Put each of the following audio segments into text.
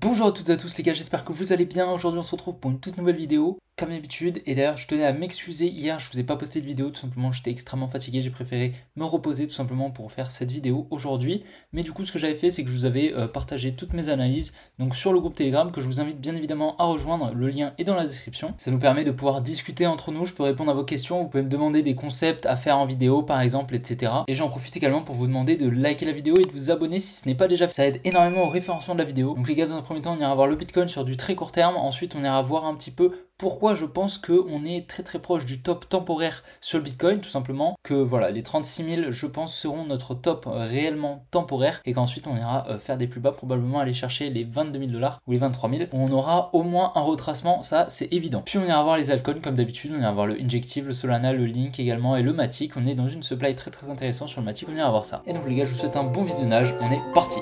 Bonjour à toutes et à tous les gars, j'espère que vous allez bien. Aujourd'hui on se retrouve pour une toute nouvelle vidéo, comme d'habitude. Et d'ailleurs je tenais à m'excuser, hier je vous ai pas posté de vidéo, tout simplement j'étais extrêmement fatigué. J'ai préféré me reposer tout simplement pour faire cette vidéo aujourd'hui. Mais du coup ce que j'avais fait, c'est que je vous avais partagé toutes mes analyses donc sur le groupe Telegram, que je vous invite bien évidemment à rejoindre. Le lien est dans la description. Ça nous permet de pouvoir discuter entre nous, je peux répondre à vos questions, vous pouvez me demander des concepts à faire en vidéo par exemple, etc. Et j'en profite également pour vous demander de liker la vidéo et de vous abonner si ce n'est pas déjà fait. Ça aide énormément au référencement de la vidéo. Donc les gars, dans un premier temps on ira voir le Bitcoin sur du très court terme, ensuite on ira voir un petit peu pourquoi je pense qu'on est très proche du top temporaire sur le Bitcoin, tout simplement que voilà, les 36 000 je pense seront notre top réellement temporaire, et qu'ensuite on ira faire des plus bas, probablement aller chercher les 22 000 $ ou les 23 000. On aura au moins un retracement, ça c'est évident. Puis on ira voir les altcoins comme d'habitude, on ira voir le Injective, le Solana, le Link également et le Matic. On est dans une supply très intéressante sur le Matic, on ira voir ça. Et donc les gars, je vous souhaite un bon visionnage, on est parti.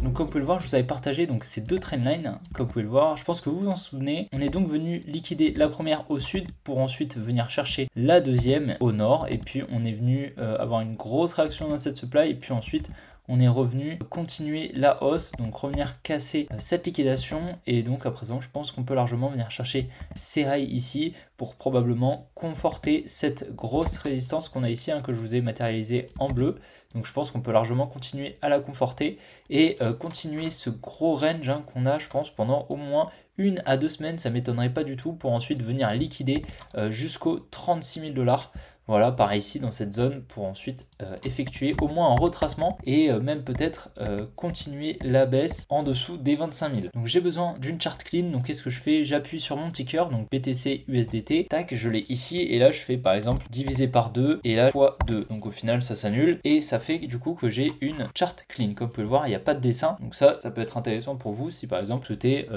Donc comme vous pouvez le voir, je vous avais partagé donc ces deux trendlines, comme vous pouvez le voir, je pense que vous vous en souvenez. On est donc venu liquider la première au sud pour ensuite venir chercher la deuxième au nord, et puis on est venu avoir une grosse réaction dans cette supply, et puis ensuite on est revenu continuer la hausse, donc revenir casser cette liquidation, et donc à présent je pense qu'on peut largement venir chercher ces highs ici pour probablement conforter cette grosse résistance qu'on a ici, que je vous ai matérialisé en bleu. Donc je pense qu'on peut largement continuer à la conforter et continuer ce gros range qu'on a, je pense, pendant au moins 1 à 2 semaines, ça m'étonnerait pas du tout, pour ensuite venir liquider jusqu'aux 36 000 $. Voilà, par ici dans cette zone, pour ensuite effectuer au moins un retracement et même peut-être continuer la baisse en dessous des 25 000. Donc j'ai besoin d'une chart clean. Donc qu'est-ce que je fais? J'appuie sur mon ticker, donc BTC USDT, tac, je l'ai ici, et là je fais par exemple divisé par 2 et là fois 2. Donc au final ça s'annule et ça fait du coup que j'ai une chart clean. Comme vous pouvez le voir, il n'y a pas de dessin, donc ça peut être intéressant pour vous si par exemple vous souhaitez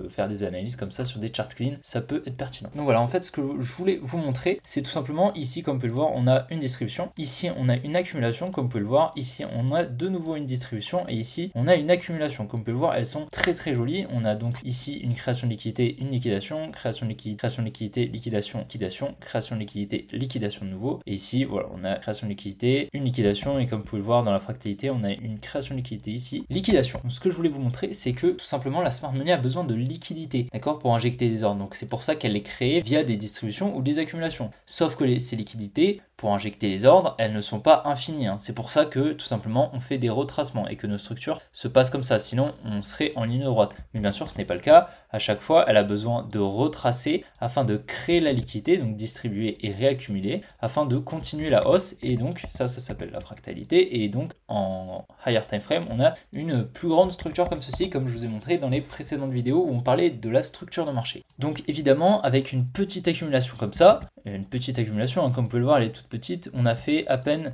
faire des analyses comme ça sur des charts clean, ça peut être pertinent. Donc voilà, en fait ce que je voulais vous montrer, c'est tout simplement ici, comme vous pouvez le voir, on a une distribution, ici on a une accumulation, comme vous pouvez le voir, ici on a de nouveau une distribution, et ici on a une accumulation. Comme vous pouvez le voir, elles sont très jolies. On a donc ici une création de liquidité, une liquidation, création de liquidité, liquidation, liquidation, création de liquidité, liquidation de nouveau, et ici voilà, on a création de liquidité, une liquidation, et comme vous pouvez le voir dans la fractalité, on a une création de liquidité ici, liquidation. Donc ce que je voulais vous montrer, c'est que tout simplement la smart money a besoin de liquidité, d'accord, pour injecter des ordres. Donc c'est pour ça qu'elle est créée via des distributions ou des accumulations. Sauf que ces liquidités, pour injecter les ordres, elles ne sont pas infinies. C'est pour ça que tout simplement on fait des retracements et que nos structures se passent comme ça, sinon on serait en ligne droite. Mais bien sûr ce n'est pas le cas. À chaque fois elle a besoin de retracer afin de créer la liquidité, donc distribuer et réaccumuler, afin de continuer la hausse. Et donc ça s'appelle la fractalité, et donc en higher time frame on a une plus grande structure comme ceci, comme je vous ai montré dans les précédentes vidéos où on parlait de la structure de marché. Donc évidemment avec une petite accumulation comme ça, une petite accumulation, comme vous pouvez le voir elle est toute petite, on a fait à peine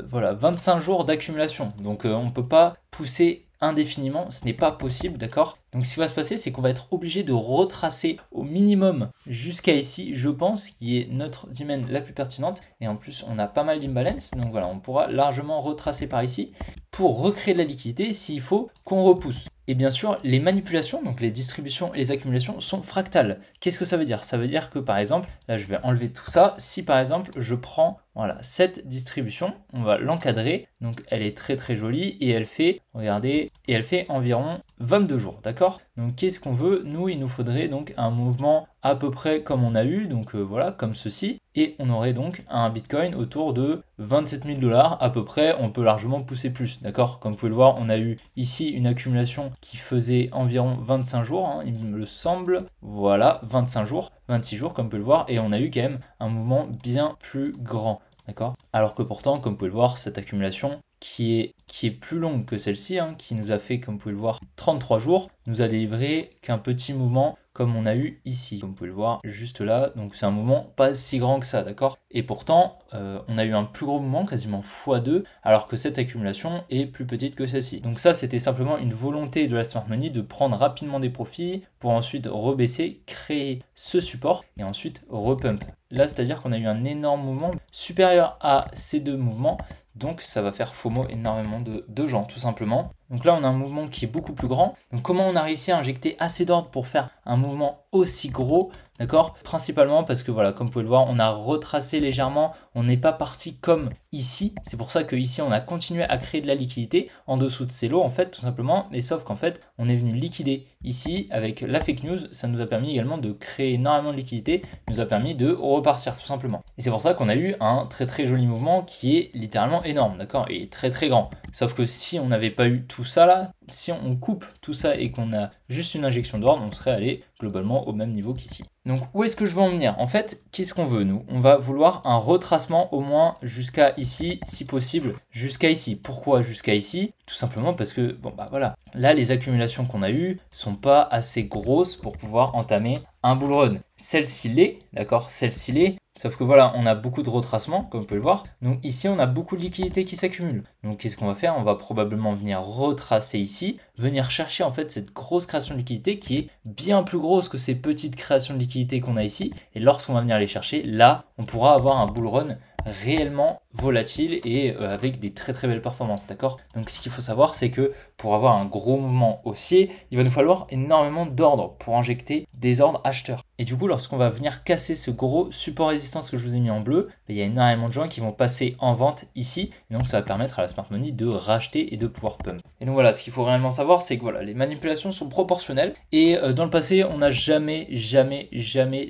voilà, 25 jours d'accumulation, donc on ne peut pas pousser indéfiniment, ce n'est pas possible, d'accord. Donc ce qui va se passer, c'est qu'on va être obligé de retracer au minimum jusqu'à ici, je pense, qui est notre domaine la plus pertinente, et en plus on a pas mal d'imbalance, donc voilà, on pourra largement retracer par ici pour recréer de la liquidité s'il faut qu'on repousse. Et bien sûr, les manipulations, donc les distributions et les accumulations, sont fractales. Qu'est-ce que ça veut dire? Ça veut dire que par exemple, là je vais enlever tout ça, si par exemple je prends voilà, cette distribution, on va l'encadrer, donc elle est très jolie, et elle fait, regardez, et elle fait environ 22 jours, d'accord? Donc qu'est-ce qu'on veut? Nous, il nous faudrait donc un mouvement à peu près comme on a eu, donc voilà, comme ceci, et on aurait donc un Bitcoin autour de 27 000 $, à peu près. On peut largement pousser plus, d'accord? Comme vous pouvez le voir, on a eu ici une accumulation qui faisait environ 25 jours, il me semble, voilà, 25 jours, 26 jours, comme vous pouvez le voir, et on a eu quand même un mouvement bien plus grand, d'accord? Alors que pourtant, comme vous pouvez le voir, cette accumulation qui est plus longue que celle-ci, qui nous a fait, comme vous pouvez le voir, 33 jours, nous a délivré qu'un petit mouvement comme on a eu ici, comme vous pouvez le voir juste là. Donc c'est un mouvement pas si grand que ça, d'accord? Et pourtant on a eu un plus gros mouvement, quasiment x2, alors que cette accumulation est plus petite que celle-ci. Donc ça, c'était simplement une volonté de la smart money de prendre rapidement des profits pour ensuite rebaisser, créer ce support et ensuite repump. Là, c'est-à-dire qu'on a eu un énorme mouvement supérieur à ces deux mouvements, donc ça va faire FOMO énormément de gens, tout simplement. Donc là, on a un mouvement qui est beaucoup plus grand. Donc comment on a réussi à injecter assez d'ordre pour faire un mouvement aussi gros? d'accord? Principalement parce que voilà, comme vous pouvez le voir, on a retracé légèrement, on n'est pas parti comme ici. C'est pour ça que ici on a continué à créer de la liquidité en dessous de ces lots en fait, tout simplement, mais sauf qu'en fait, on est venu liquider ici avec la fake news, ça nous a permis également de créer énormément de liquidité, nous a permis de repartir tout simplement. Et c'est pour ça qu'on a eu un très joli mouvement qui est littéralement énorme, d'accord? Et très grand. Sauf que si on n'avait pas eu tout ça là, si on coupe tout ça et qu'on a juste une injection d'ordre, on serait allé globalement au même niveau qu'ici. Donc où est-ce que je veux en venir? En fait, qu'est-ce qu'on veut nous? On va vouloir un retracement au moins jusqu'à ici, si possible, jusqu'à ici. Pourquoi jusqu'à ici? Tout simplement parce que, bon bah voilà, là les accumulations qu'on a eues sont pas assez grosses pour pouvoir entamer un bull run. Celle-ci l'est, d'accord? Celle-ci l'est. Sauf que voilà, on a beaucoup de retracements, comme vous pouvez le voir. Donc ici, on a beaucoup de liquidités qui s'accumulent. Donc qu'est-ce qu'on va faire? On va probablement venir retracer ici, venir chercher en fait cette grosse création de liquidité qui est bien plus grosse que ces petites créations de liquidité qu'on a ici. Et lorsqu'on va venir les chercher, là, on pourra avoir un bull run réellement volatile et avec des très belles performances, d'accord? Donc ce qu'il faut savoir, c'est que pour avoir un gros mouvement haussier, il va nous falloir énormément d'ordres pour injecter des ordres acheteurs. Et du coup, lorsqu'on va venir casser ce gros support résistance que je vous ai mis en bleu, il y a énormément de gens qui vont passer en vente ici, et donc ça va permettre à la smart money de racheter et de pouvoir pump. Et donc voilà, ce qu'il faut réellement savoir, c'est que voilà, les manipulations sont proportionnelles, et dans le passé, on n'a jamais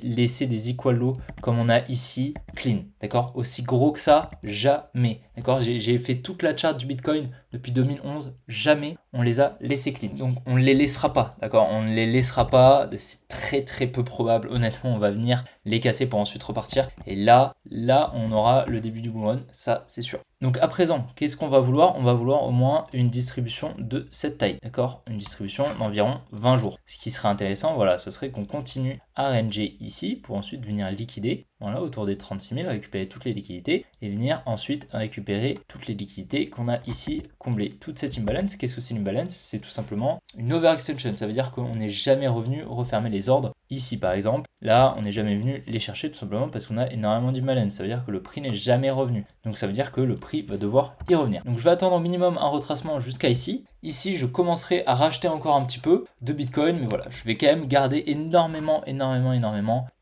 laissé des equal lows comme on a ici, clean, d'accord? Aussi gros que ça, jamais, d'accord? J'ai fait toute la charte du Bitcoin depuis 2011, jamais on les a laissés clean. Donc on ne les laissera pas, d'accord? On ne les laissera pas, c'est très peu probable. Honnêtement, on va venir les casser pour ensuite repartir. Et là, on aura le début du bull run, ça c'est sûr. Donc à présent, qu'est-ce qu'on va vouloir? On va vouloir au moins une distribution de cette taille, d'accord? Une distribution d'environ 20 jours. Ce qui serait intéressant, voilà, ce serait qu'on continue à ranger ici pour ensuite venir liquider, voilà, autour des 36 000, récupérer toutes les liquidités et venir ensuite récupérer toutes les liquidités qu'on a ici, combler toute cette imbalance. Qu'est-ce que c'est l'imbalance? C'est tout simplement une overextension. Ça veut dire qu'on n'est jamais revenu refermer les ordres. Ici par exemple, là on n'est jamais venu les chercher tout simplement parce qu'on a énormément d'imbalance. Ça veut dire que le prix n'est jamais revenu. Donc ça veut dire que le prix va devoir y revenir. Donc je vais attendre au minimum un retracement jusqu'à ici. Ici je commencerai à racheter encore un petit peu de Bitcoin, mais voilà, je vais quand même garder énormément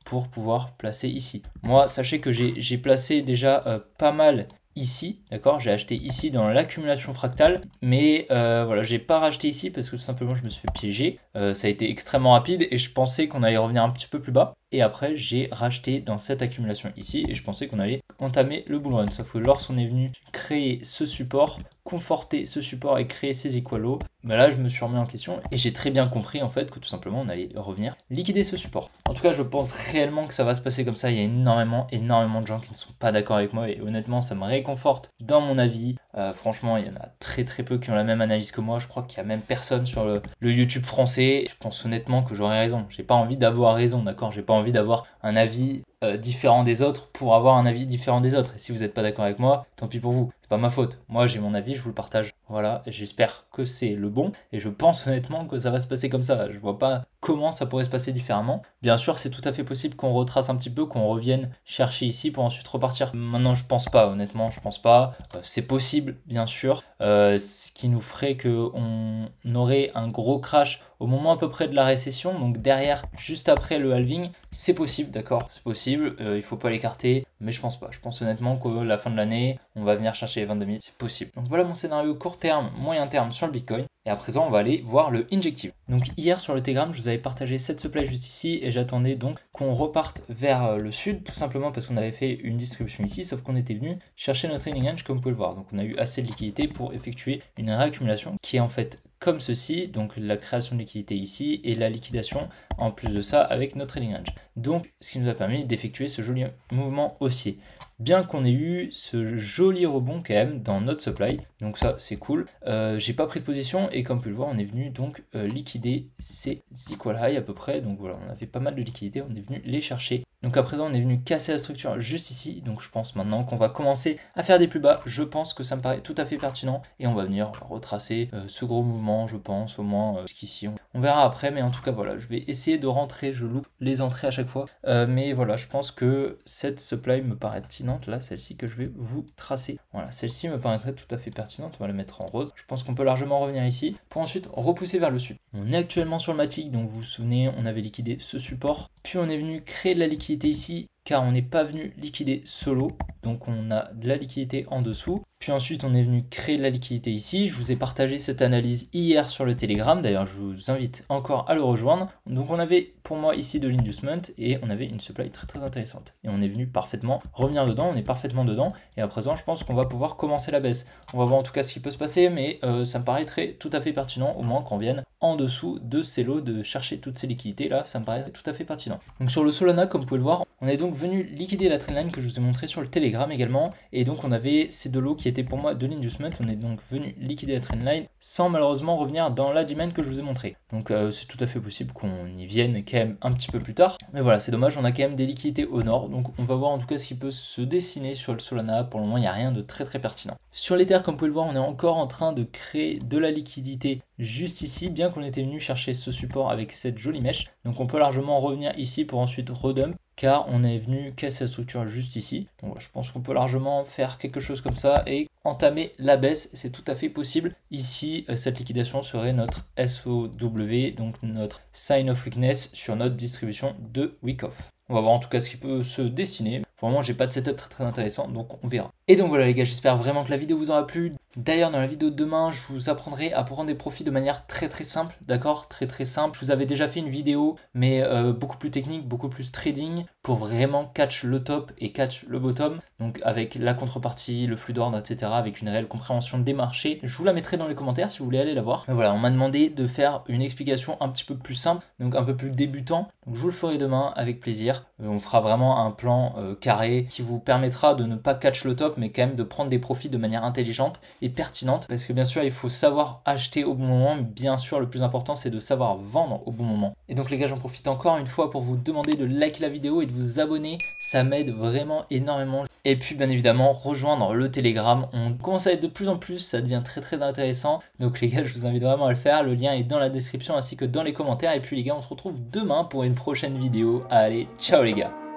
pour pouvoir placer ici. Moi, sachez que j'ai placé déjà pas mal ici, d'accord? J'ai acheté ici dans l'accumulation fractale, mais voilà, j'ai pas racheté ici parce que tout simplement je me suis fait piéger. Ça a été extrêmement rapide et je pensais qu'on allait revenir un petit peu plus bas. Et après, j'ai racheté dans cette accumulation ici et je pensais qu'on allait entamer le bull run. Sauf que lorsqu'on est venu créer ce support, conforter ce support et créer ces equal lows, bah là, je me suis remis en question et j'ai très bien compris en fait que tout simplement, on allait revenir liquider ce support. En tout cas, je pense réellement que ça va se passer comme ça. Il y a énormément de gens qui ne sont pas d'accord avec moi et honnêtement, ça me réconforte dans mon avis. Franchement, il y en a très peu qui ont la même analyse que moi. Je crois qu'il n'y a même personne sur le YouTube français. Je pense honnêtement que j'aurais raison. J'ai pas envie d'avoir raison, d'accord? J'ai pas envie d'avoir un avis différent des autres pour avoir un avis différent des autres. Et si vous n'êtes pas d'accord avec moi, tant pis pour vous. C'est pas ma faute. Moi, j'ai mon avis, je vous le partage. Voilà, et j'espère que c'est le bon. Et je pense honnêtement que ça va se passer comme ça. Je vois pas comment ça pourrait se passer différemment. Bien sûr, c'est tout à fait possible qu'on retrace un petit peu, qu'on revienne chercher ici pour ensuite repartir. Maintenant, je pense pas, honnêtement, je pense pas. C'est possible, bien sûr. Ce qui nous ferait qu'on aurait un gros crash au moment à peu près de la récession. Donc derrière, juste après le halving, c'est possible, d'accord? C'est possible, il faut pas l'écarter. Mais je pense pas. Je pense honnêtement que la fin de l'année, on va venir chercher les 22 000. C'est possible. Donc voilà mon scénario court terme, moyen terme sur le Bitcoin. Et à présent, on va aller voir le injective. Donc hier sur le Telegram, je vous avais partagé cette supply juste ici et j'attendais donc qu'on reparte vers le sud, tout simplement parce qu'on avait fait une distribution ici, sauf qu'on était venu chercher notre trailing range comme vous pouvez le voir. Donc on a eu assez de liquidité pour effectuer une réaccumulation qui est en fait comme ceci, donc la création de liquidité ici et la liquidation en plus de ça avec notre trailing range. Donc ce qui nous a permis d'effectuer ce joli mouvement haussier. Bien qu'on ait eu ce joli rebond quand même dans notre supply, donc ça c'est cool. J'ai pas pris de position et comme vous pouvez le voir, on est venu donc liquider ces equal high à peu près. Donc voilà, on avait pas mal de liquidités, on est venu les chercher. Donc à présent, on est venu casser la structure juste ici. Donc je pense maintenant qu'on va commencer à faire des plus bas. Je pense que ça me paraît tout à fait pertinent et on va venir retracer ce gros mouvement, je pense, au moins jusqu'ici. On verra après, mais en tout cas voilà, je vais essayer de rentrer. Je loupe les entrées à chaque fois, mais voilà, je pense que cette supply me paraît pertinente, là, celle-ci que je vais vous tracer. Voilà, celle-ci me paraîtrait tout à fait pertinente, on va la mettre en rose. Je pense qu'on peut largement revenir ici pour ensuite repousser vers le sud. On est actuellement sur le Matic, donc vous vous souvenez, on avait liquidé ce support, puis on est venu créer de la liquidité ici, car on n'est pas venu liquider solo, donc on a de la liquidité en dessous. Puis ensuite, on est venu créer de la liquidité ici. Je vous ai partagé cette analyse hier sur le Telegram. D'ailleurs, je vous invite encore à le rejoindre. Donc, on avait pour moi ici de l'inducement et on avait une supply très très intéressante. Et on est venu parfaitement revenir dedans. On est parfaitement dedans. Et à présent, je pense qu'on va pouvoir commencer la baisse. On va voir en tout cas ce qui peut se passer, mais ça me paraîtrait tout à fait pertinent, au moins qu'on vienne en dessous de ces lots, de chercher toutes ces liquidités. Là, ça me paraît tout à fait pertinent. Donc, sur le Solana, comme vous pouvez le voir, on est donc venu liquider la trendline que je vous ai montré sur le Telegram également. Et donc, on avait ces deux lots qui était pour moi de l'inducement. On est donc venu liquider la trendline sans malheureusement revenir dans la demand que je vous ai montré. Donc c'est tout à fait possible qu'on y vienne quand même un petit peu plus tard. Mais voilà, c'est dommage, on a quand même des liquidités au nord. Donc on va voir en tout cas ce qui peut se dessiner sur le Solana. Pour le moment, il n'y a rien de très très pertinent. Sur l'Ether, comme vous pouvez le voir, on est encore en train de créer de la liquidité juste ici, bien qu'on était venu chercher ce support avec cette jolie mèche. Donc on peut largement revenir ici pour ensuite redump, car on est venu casser la structure juste ici. Donc voilà, je pense qu'on peut largement faire quelque chose comme ça et entamer la baisse, c'est tout à fait possible. Ici, cette liquidation serait notre SOW, donc notre sign of weakness sur notre distribution de week off. On va voir en tout cas ce qui peut se dessiner. Pour le moment, j'ai pas de setup très intéressant, donc on verra. Et donc voilà les gars, j'espère vraiment que la vidéo vous aura plu. D'ailleurs, dans la vidéo de demain, je vous apprendrai à prendre des profits de manière très très simple, d'accord? Très très simple. Je vous avais déjà fait une vidéo, mais beaucoup plus technique, beaucoup plus trading, pour vraiment catch le top et catch le bottom. Donc avec la contrepartie, le flux d'ordre, etc. Avec une réelle compréhension des marchés. Je vous la mettrai dans les commentaires si vous voulez aller la voir. Mais voilà, on m'a demandé de faire une explication un petit peu plus simple, donc un peu plus débutant. Donc je vous le ferai demain avec plaisir. On fera vraiment un plan carré qui vous permettra de ne pas catch le top, mais quand même de prendre des profits de manière intelligente et pertinente. Parce que bien sûr, il faut savoir acheter au bon moment, mais bien sûr, le plus important, c'est de savoir vendre au bon moment. Et donc les gars, j'en profite encore une fois pour vous demander de liker la vidéo et de vous abonner. Ça m'aide vraiment énormément. Et puis bien évidemment, rejoindre le Telegram. On commence à être de plus en plus, ça devient très très intéressant. Donc les gars, je vous invite vraiment à le faire. Le lien est dans la description ainsi que dans les commentaires. Et puis les gars, on se retrouve demain pour une prochaine vidéo. Allez, ciao les gars!